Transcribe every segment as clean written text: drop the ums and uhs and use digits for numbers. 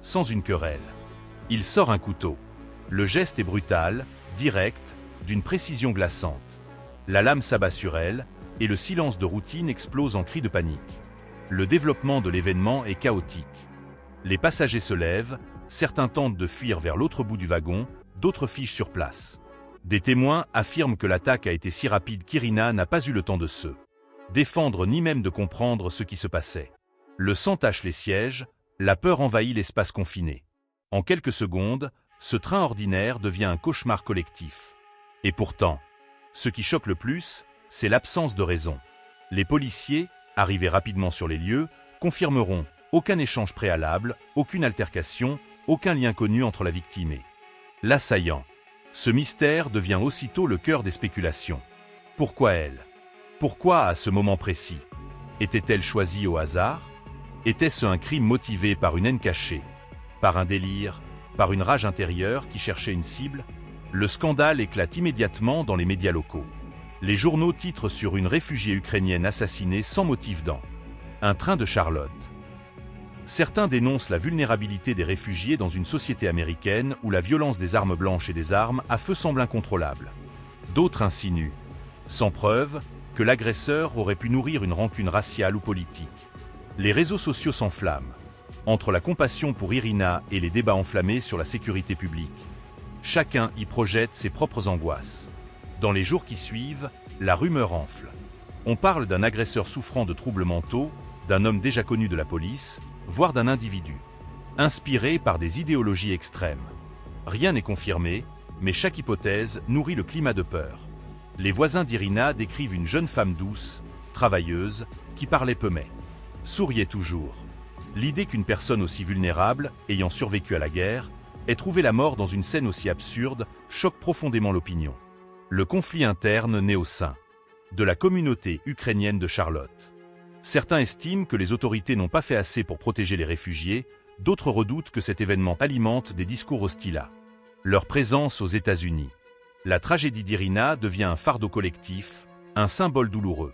sans une querelle. Il sort un couteau. Le geste est brutal, direct, d'une précision glaçante. La lame s'abat sur elle, et le silence de routine explose en cris de panique. Le développement de l'événement est chaotique. Les passagers se lèvent, certains tentent de fuir vers l'autre bout du wagon, d'autres figent sur place. Des témoins affirment que l'attaque a été si rapide qu'Irina n'a pas eu le temps de se défendre ni même de comprendre ce qui se passait. Le sang tache les sièges, la peur envahit l'espace confiné. En quelques secondes, ce train ordinaire devient un cauchemar collectif. Et pourtant, ce qui choque le plus, c'est l'absence de raison. Les policiers, arrivés rapidement sur les lieux, confirmeront aucun échange préalable, aucune altercation, aucun lien connu entre la victime et l'assaillant. Ce mystère devient aussitôt le cœur des spéculations. Pourquoi elle? Pourquoi à ce moment précis? Était-elle choisie au hasard? Était-ce un crime motivé par une haine cachée? Par un délire? Par une rage intérieure qui cherchait une cible? Le scandale éclate immédiatement dans les médias locaux. Les journaux titrent sur une réfugiée ukrainienne assassinée sans motif dans un train de Charlotte. Certains dénoncent la vulnérabilité des réfugiés dans une société américaine où la violence des armes blanches et des armes à feu semble incontrôlable. D'autres insinuent, sans preuve, que l'agresseur aurait pu nourrir une rancune raciale ou politique. Les réseaux sociaux s'enflamment. Entre la compassion pour Irina et les débats enflammés sur la sécurité publique, chacun y projette ses propres angoisses. Dans les jours qui suivent, la rumeur enfle. On parle d'un agresseur souffrant de troubles mentaux, d'un homme déjà connu de la police, voire d'un individu inspiré par des idéologies extrêmes. Rien n'est confirmé, mais chaque hypothèse nourrit le climat de peur. Les voisins d'Irina décrivent une jeune femme douce, travailleuse, qui parlait peu mais souriait toujours. L'idée qu'une personne aussi vulnérable, ayant survécu à la guerre, ait trouvé la mort dans une scène aussi absurde, choque profondément l'opinion. Le conflit interne naît au sein de la communauté ukrainienne de Charlotte. Certains estiment que les autorités n'ont pas fait assez pour protéger les réfugiés, d'autres redoutent que cet événement alimente des discours hostiles à leur présence aux États-Unis. La tragédie d'Irina devient un fardeau collectif, un symbole douloureux.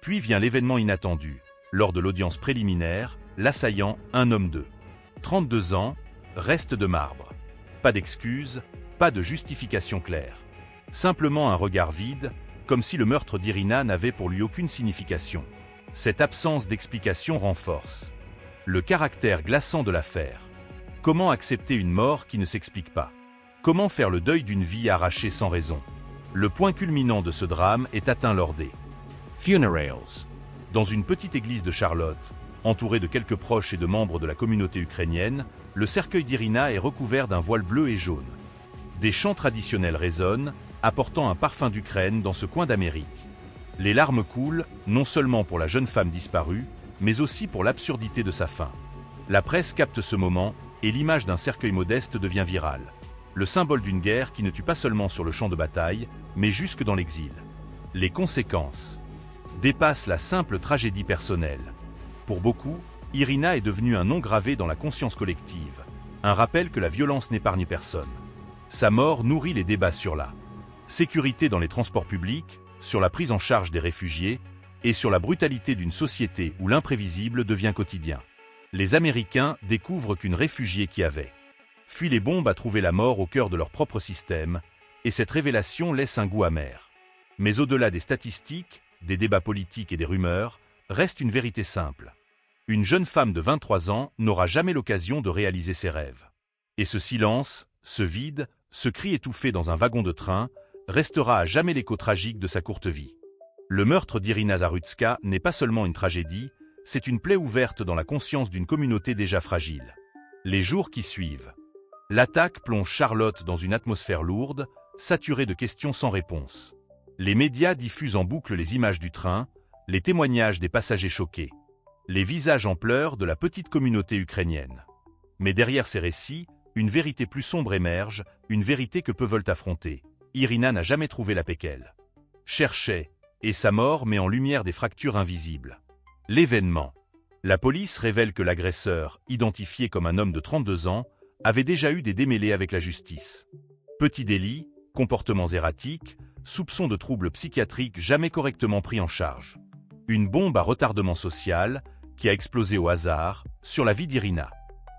Puis vient l'événement inattendu. Lors de l'audience préliminaire, l'assaillant, un homme de 32 ans, reste de marbre. Pas d'excuses, pas de justification claire. Simplement un regard vide, comme si le meurtre d'Irina n'avait pour lui aucune signification. Cette absence d'explication renforce le caractère glaçant de l'affaire. Comment accepter une mort qui ne s'explique pas? Comment faire le deuil d'une vie arrachée sans raison? Le point culminant de ce drame est atteint lors des funerals. Dans une petite église de Charlotte, entourée de quelques proches et de membres de la communauté ukrainienne, le cercueil d'Irina est recouvert d'un voile bleu et jaune. Des chants traditionnels résonnent, apportant un parfum d'Ukraine dans ce coin d'Amérique. Les larmes coulent, non seulement pour la jeune femme disparue, mais aussi pour l'absurdité de sa fin. La presse capte ce moment, et l'image d'un cercueil modeste devient virale. Le symbole d'une guerre qui ne tue pas seulement sur le champ de bataille, mais jusque dans l'exil. Les conséquences dépassent la simple tragédie personnelle. Pour beaucoup, Irina est devenue un nom gravé dans la conscience collective, un rappel que la violence n'épargne personne. Sa mort nourrit les débats sur la sécurité dans les transports publics, sur la prise en charge des réfugiés et sur la brutalité d'une société où l'imprévisible devient quotidien. Les Américains découvrent qu'une réfugiée qui avait fui les bombes a trouvé la mort au cœur de leur propre système, et cette révélation laisse un goût amer. Mais au-delà des statistiques, des débats politiques et des rumeurs, reste une vérité simple. Une jeune femme de 23 ans n'aura jamais l'occasion de réaliser ses rêves. Et ce silence, ce vide, ce cri étouffé dans un wagon de train, restera à jamais l'écho tragique de sa courte vie. Le meurtre d'Irina Zarutska n'est pas seulement une tragédie, c'est une plaie ouverte dans la conscience d'une communauté déjà fragile. Les jours qui suivent. L'attaque plonge Charlotte dans une atmosphère lourde, saturée de questions sans réponse. Les médias diffusent en boucle les images du train, les témoignages des passagers choqués, les visages en pleurs de la petite communauté ukrainienne. Mais derrière ces récits, une vérité plus sombre émerge, une vérité que peu veulent affronter. Irina n'a jamais trouvé la paix qu'elle cherchait, et sa mort met en lumière des fractures invisibles. L'événement. La police révèle que l'agresseur, identifié comme un homme de 32 ans, avait déjà eu des démêlés avec la justice. Petits délits, comportements erratiques, soupçons de troubles psychiatriques jamais correctement pris en charge. Une bombe à retardement social qui a explosé au hasard sur la vie d'Irina.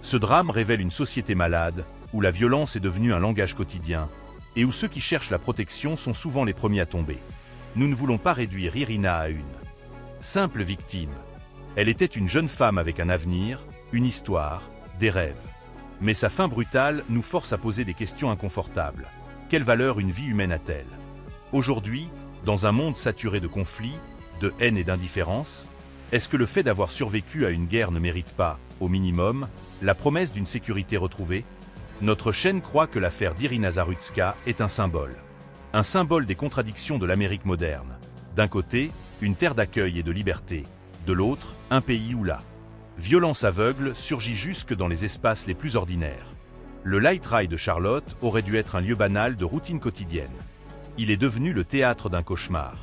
Ce drame révèle une société malade, où la violence est devenue un langage quotidien, et où ceux qui cherchent la protection sont souvent les premiers à tomber. Nous ne voulons pas réduire Irina à une simple victime. Elle était une jeune femme avec un avenir, une histoire, des rêves. Mais sa fin brutale nous force à poser des questions inconfortables. Quelle valeur une vie humaine a-t-elle? Aujourd'hui, dans un monde saturé de conflits, de haine et d'indifférence, est-ce que le fait d'avoir survécu à une guerre ne mérite pas, au minimum, la promesse d'une sécurité retrouvée? Notre chaîne croit que l'affaire d'Irina Zarutska est un symbole. Un symbole des contradictions de l'Amérique moderne. D'un côté, une terre d'accueil et de liberté. De l'autre, un pays où la violence aveugle surgit jusque dans les espaces les plus ordinaires. Le Light Rail de Charlotte aurait dû être un lieu banal de routine quotidienne. Il est devenu le théâtre d'un cauchemar.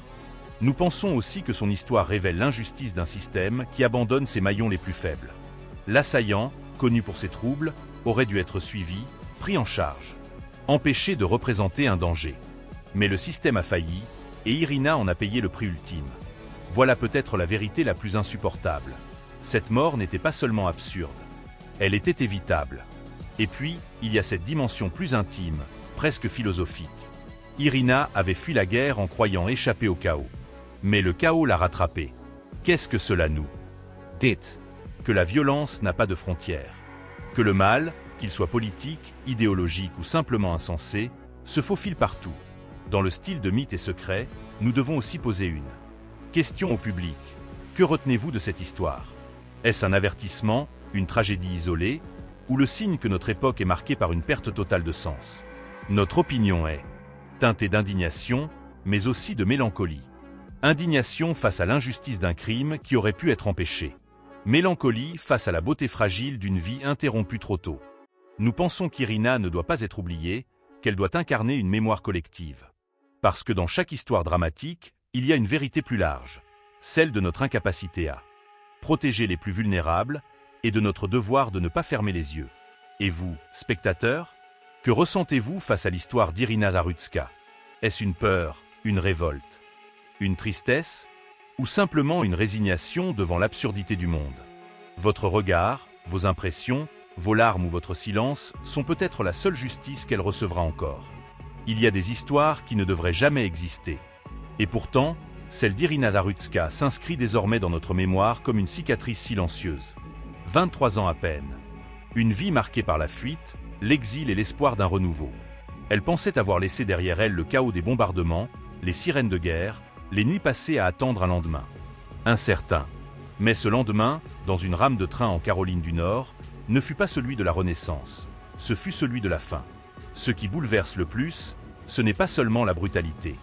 Nous pensons aussi que son histoire révèle l'injustice d'un système qui abandonne ses maillons les plus faibles. L'assaillant, connu pour ses troubles, aurait dû être suivi, pris en charge, empêché de représenter un danger. Mais le système a failli, et Irina en a payé le prix ultime. Voilà peut-être la vérité la plus insupportable. Cette mort n'était pas seulement absurde, elle était évitable. Et puis, il y a cette dimension plus intime, presque philosophique. Irina avait fui la guerre en croyant échapper au chaos. Mais le chaos l'a rattrapée. Qu'est-ce que cela nous dit? Que la violence n'a pas de frontières. Que le mal, qu'il soit politique, idéologique ou simplement insensé, se faufile partout. Dans le style de Mythes et Secrets, nous devons aussi poser une question au public. Que retenez-vous de cette histoire? Est-ce un avertissement, une tragédie isolée, ou le signe que notre époque est marquée par une perte totale de sens? Notre opinion est teintée d'indignation, mais aussi de mélancolie. Indignation face à l'injustice d'un crime qui aurait pu être empêché. Mélancolie face à la beauté fragile d'une vie interrompue trop tôt. Nous pensons qu'Irina ne doit pas être oubliée, qu'elle doit incarner une mémoire collective. Parce que dans chaque histoire dramatique, il y a une vérité plus large, celle de notre incapacité à protéger les plus vulnérables et de notre devoir de ne pas fermer les yeux. Et vous, spectateurs, que ressentez-vous face à l'histoire d'Irina Zarutska? Est-ce une peur, une révolte, une tristesse, ou simplement une résignation devant l'absurdité du monde? Votre regard, vos impressions, vos larmes ou votre silence sont peut-être la seule justice qu'elle recevra encore. Il y a des histoires qui ne devraient jamais exister. Et pourtant, celle d'Irina Zarutska s'inscrit désormais dans notre mémoire comme une cicatrice silencieuse. 23 ans à peine. Une vie marquée par la fuite, l'exil et l'espoir d'un renouveau. Elle pensait avoir laissé derrière elle le chaos des bombardements, les sirènes de guerre, les nuits passées à attendre un lendemain incertain. Mais ce lendemain, dans une rame de train en Caroline du Nord, ne fut pas celui de la Renaissance, ce fut celui de la fin. Ce qui bouleverse le plus, ce n'est pas seulement la brutalité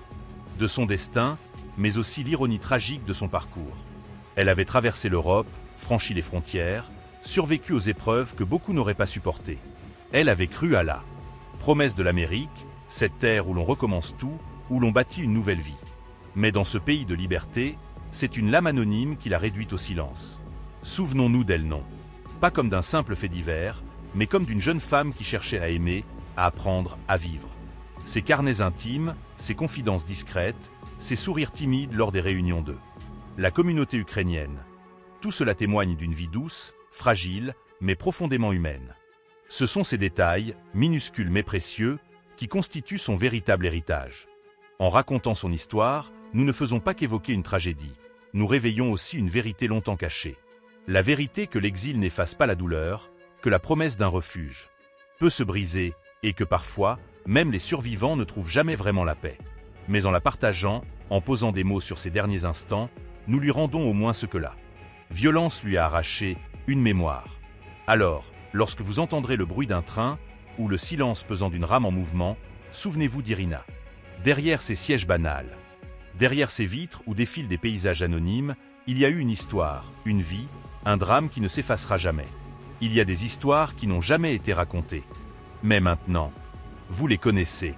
de son destin, mais aussi l'ironie tragique de son parcours. Elle avait traversé l'Europe, franchi les frontières, survécu aux épreuves que beaucoup n'auraient pas supportées. Elle avait cru à la promesse de l'Amérique, cette terre où l'on recommence tout, où l'on bâtit une nouvelle vie. Mais dans ce pays de liberté, c'est une lame anonyme qui l'a réduite au silence. Souvenons-nous d'elle non. Pas comme d'un simple fait divers, mais comme d'une jeune femme qui cherchait à aimer, à apprendre, à vivre. Ses carnets intimes, ses confidences discrètes, ses sourires timides lors des réunions de la communauté ukrainienne. Tout cela témoigne d'une vie douce, fragile, mais profondément humaine. Ce sont ces détails, minuscules mais précieux, qui constituent son véritable héritage. En racontant son histoire, nous ne faisons pas qu'évoquer une tragédie, nous réveillons aussi une vérité longtemps cachée. La vérité que l'exil n'efface pas la douleur, que la promesse d'un refuge peut se briser et que parfois, même les survivants ne trouvent jamais vraiment la paix. Mais en la partageant, en posant des mots sur ses derniers instants, nous lui rendons au moins ce que la violence lui a arraché, une mémoire. Alors, lorsque vous entendrez le bruit d'un train ou le silence pesant d'une rame en mouvement, souvenez-vous d'Irina. Derrière ces sièges banals, derrière ces vitres où défilent des paysages anonymes, il y a eu une histoire, une vie, un drame qui ne s'effacera jamais. Il y a des histoires qui n'ont jamais été racontées. Mais maintenant, vous les connaissez.